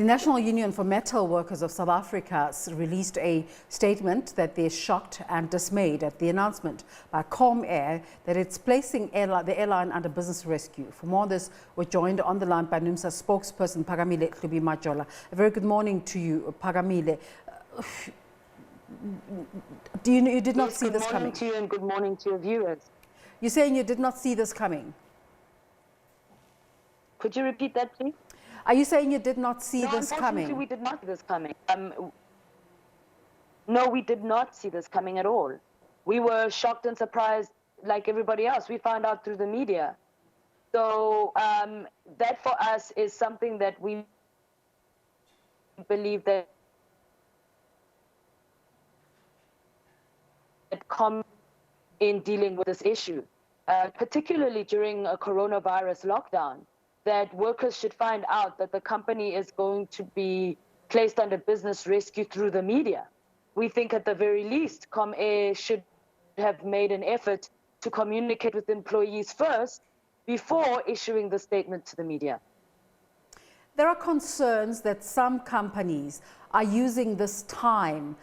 The National Union for Metalworkers of South Africa released a statement that they're shocked and dismayed at the announcement by Comair that it's placing the airline under business rescue. For more on this, we're joined on the line by Numsa spokesperson Phakamile Hlubi-Majola. A very good morning to you, Phakamile. You did not see this coming? Good morning to you and good morning to your viewers. You're saying you did not see this coming? Could you repeat that, please? Are you saying you did not see this coming? No, unfortunately, we did not see this coming. No, we did not see this coming at all. We were shocked and surprised like everybody else. We found out through the media. So that for us is something that we believe that come in dealing with this issue, particularly during a coronavirus lockdown, that workers should find out that the company is going to be placed under business rescue through the media. We think at the very least, Comair should have made an effort to communicate with employees first before issuing the statement to the media. There are concerns that some companies are using this time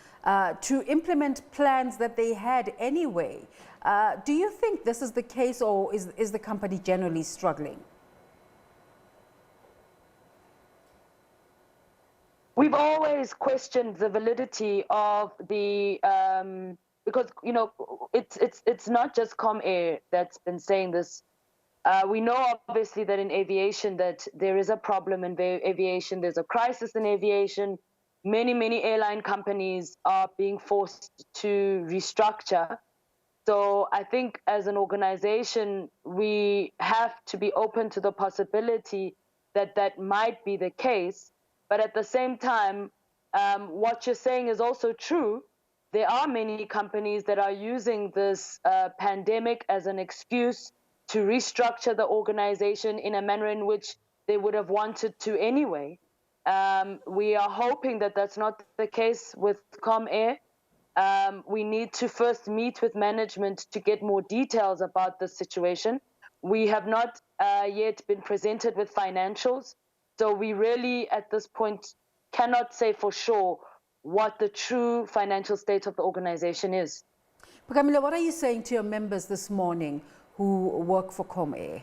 to implement plans that they had anyway. Do you think this is the case, or is the company generally struggling? We've always questioned the validity of the, because, you know, it's not just Comair that's been saying this. We know obviously that in aviation that there is a problem in aviation, there's a crisis in aviation. Many airline companies are being forced to restructure. So I think as an organization, we have to be open to the possibility that that might be the case. But at the same time, what you're saying is also true. There are many companies that are using this pandemic as an excuse to restructure the organization in a manner in which they would have wanted to anyway. We are hoping that that's not the case with Comair. We need to first meet with management to get more details about the situation. We have not yet been presented with financials. So we really, at this point, cannot say for sure what the true financial state of the organization is. Phakamile, what are you saying to your members this morning who work for Comair?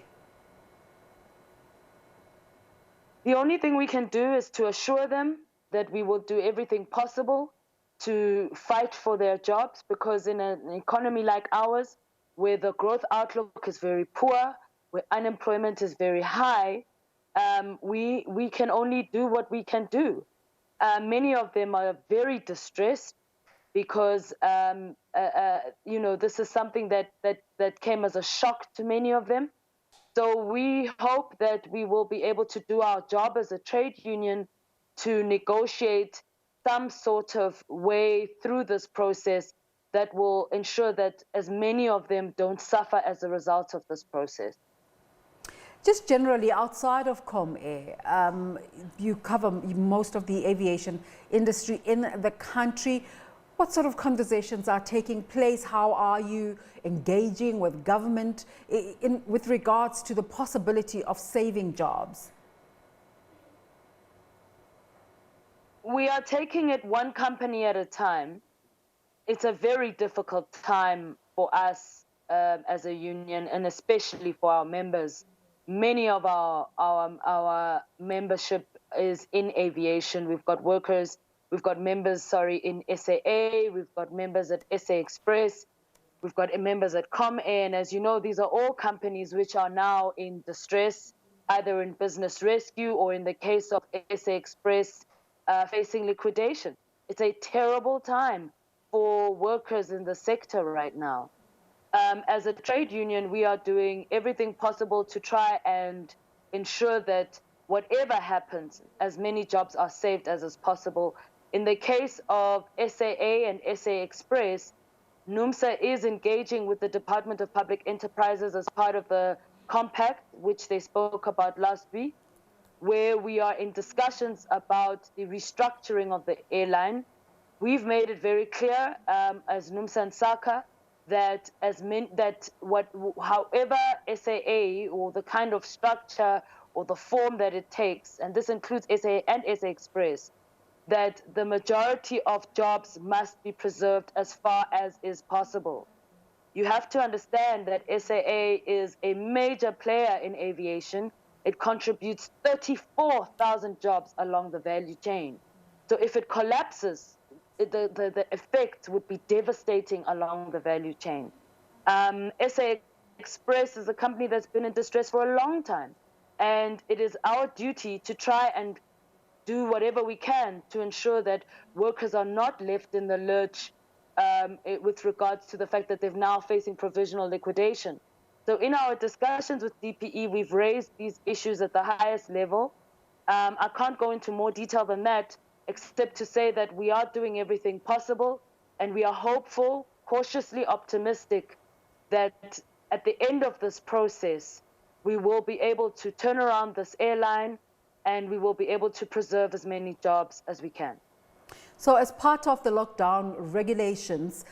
The only thing we can do is to assure them that we will do everything possible to fight for their jobs, because in an economy like ours, where the growth outlook is very poor, where unemployment is very high, we can only do what we can do. Many of them are very distressed because, you know, this is something that came as a shock to many of them. So we hope that we will be able to do our job as a trade union to negotiate some sort of way through this process that will ensure that as many of them don't suffer as a result of this process. Just generally, outside of Comair, you cover most of the aviation industry in the country. What sort of conversations are taking place? How are you engaging with government with regards to the possibility of saving jobs? We are taking it one company at a time. It's a very difficult time for us as a union, and especially for our members. Many of our membership is in aviation. We've got workers, we've got members, in SAA, we've got members at SA Express, we've got members at Comair, and as you know, these are all companies which are now in distress, either in business rescue or in the case of SA Express, facing liquidation. It's a terrible time for workers in the sector right now. As a trade union, we are doing everything possible to try and ensure that whatever happens, as many jobs are saved as is possible. In the case of SAA and SA Express, Numsa is engaging with the Department of Public Enterprises as part of the compact, which they spoke about last week, where we are in discussions about the restructuring of the airline. We've made it very clear as Numsa and Saka that however SAA or the kind of structure or the form that it takes, and this includes SA and SA Express, that the majority of jobs must be preserved as far as is possible. You have to understand that SAA is a major player in aviation. It contributes 34,000 jobs along the value chain. So if it collapses, the effect would be devastating along the value chain. SA Express is a company that's been in distress for a long time, and it is our duty to try and do whatever we can to ensure that workers are not left in the lurch with regards to the fact that they're now facing provisional liquidation. So in our discussions with DPE, we've raised these issues at the highest level. I can't go into more detail than that, except to say that we are doing everything possible, and we are hopeful, cautiously optimistic that at the end of this process, we will be able to turn around this airline and we will be able to preserve as many jobs as we can. So as part of the lockdown regulations,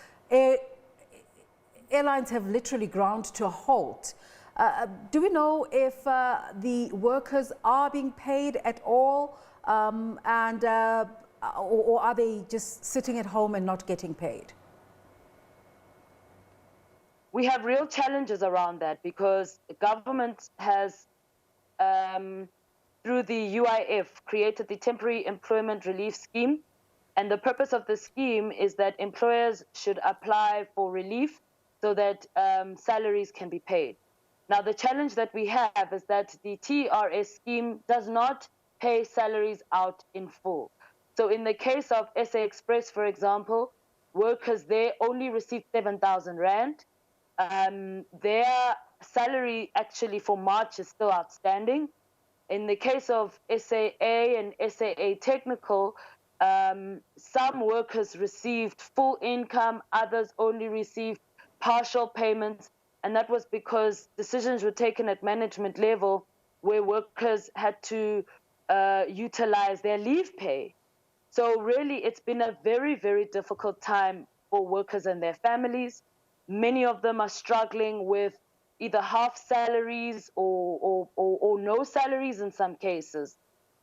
airlines have literally ground to a halt. Do we know if the workers are being paid at all, or are they just sitting at home and not getting paid? We have real challenges around that because the government has, through the UIF, created the Temporary Employment Relief Scheme. And the purpose of the scheme is that employers should apply for relief so that salaries can be paid. Now, the challenge that we have is that the TRS scheme does not pay salaries out in full. So in the case of SA Express, for example, workers there only received 7,000 Rand. Their salary actually for March is still outstanding. In the case of SAA and SAA Technical, some workers received full income, others only received partial payments, and that was because decisions were taken at management level where workers had to utilize their leave pay. So really, it's been a very, very difficult time for workers and their families. Many of them are struggling with either half salaries or no salaries in some cases,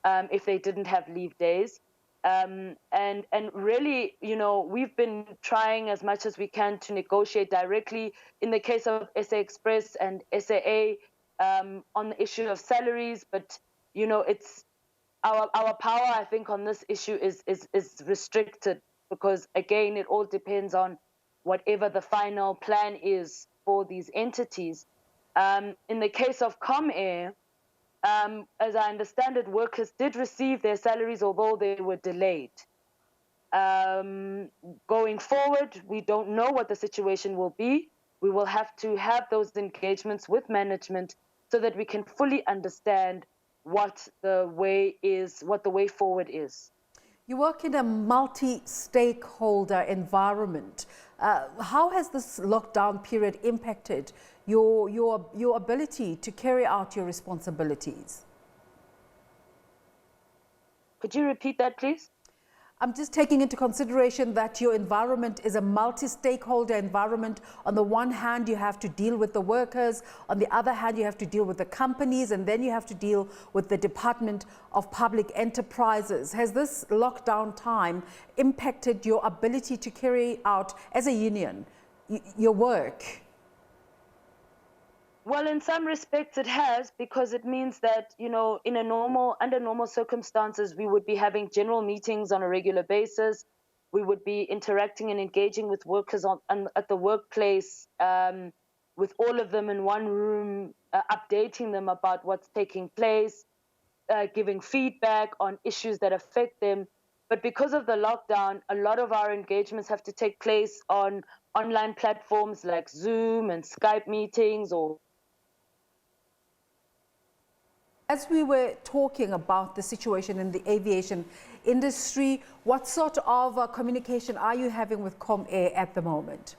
if they didn't have leave days. And really, you know, we've been trying as much as we can to negotiate directly in the case of SA Express and SAA on the issue of salaries. But, you know, it's our power, I think, on this issue is restricted because, again, it all depends on whatever the final plan is for these entities. In the case of Comair, as I understand it, workers did receive their salaries, although they were delayed. Going forward, we don't know what the situation will be. We will have to have those engagements with management so that we can fully understand what the way forward is. You work in a multi-stakeholder environment. How has this lockdown period impacted your ability to carry out your responsibilities? Could you repeat that, please? I'm just taking into consideration that your environment is a multi-stakeholder environment. On the one hand, you have to deal with the workers. On the other hand, you have to deal with the companies, and then you have to deal with the Department of Public Enterprises. Has this lockdown time impacted your ability to carry out, as a union, your work? Well, in some respects it has, because it means that, you know, under normal circumstances, we would be having general meetings on a regular basis. We would be interacting and engaging with workers at the workplace, with all of them in one room, updating them about what's taking place, giving feedback on issues that affect them. But because of the lockdown, a lot of our engagements have to take place on online platforms like Zoom and Skype meetings or. As we were talking about the situation in the aviation industry, what sort of communication are you having with Comair at the moment?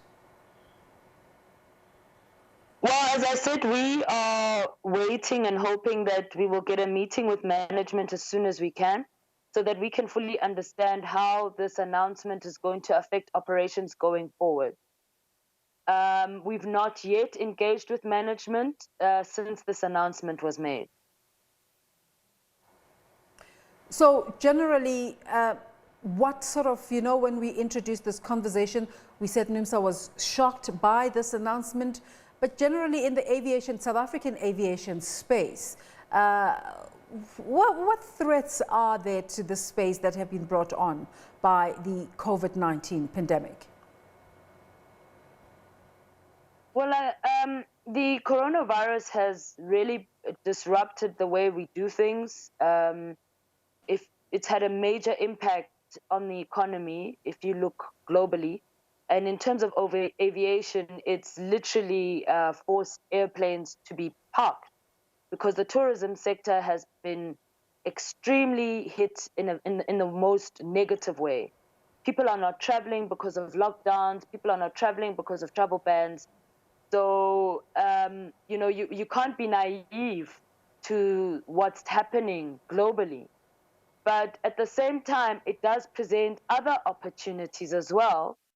Well, as I said, we are waiting and hoping that we will get a meeting with management as soon as we can, so that we can fully understand how this announcement is going to affect operations going forward. We've not yet engaged with management since this announcement was made. So generally, what sort of, when we introduced this conversation, we said Numsa was shocked by this announcement, but generally in the aviation, South African aviation space, what threats are there to the space that have been brought on by the COVID-19 pandemic? Well, the coronavirus has really disrupted the way we do things. If it's had a major impact on the economy, if you look globally, and in terms of aviation, it's literally forced airplanes to be parked because the tourism sector has been extremely hit in the most negative way. People are not traveling because of lockdowns. People are not traveling because of travel bans. So, you can't be naive to what's happening globally. But at the same time, it does present other opportunities as well.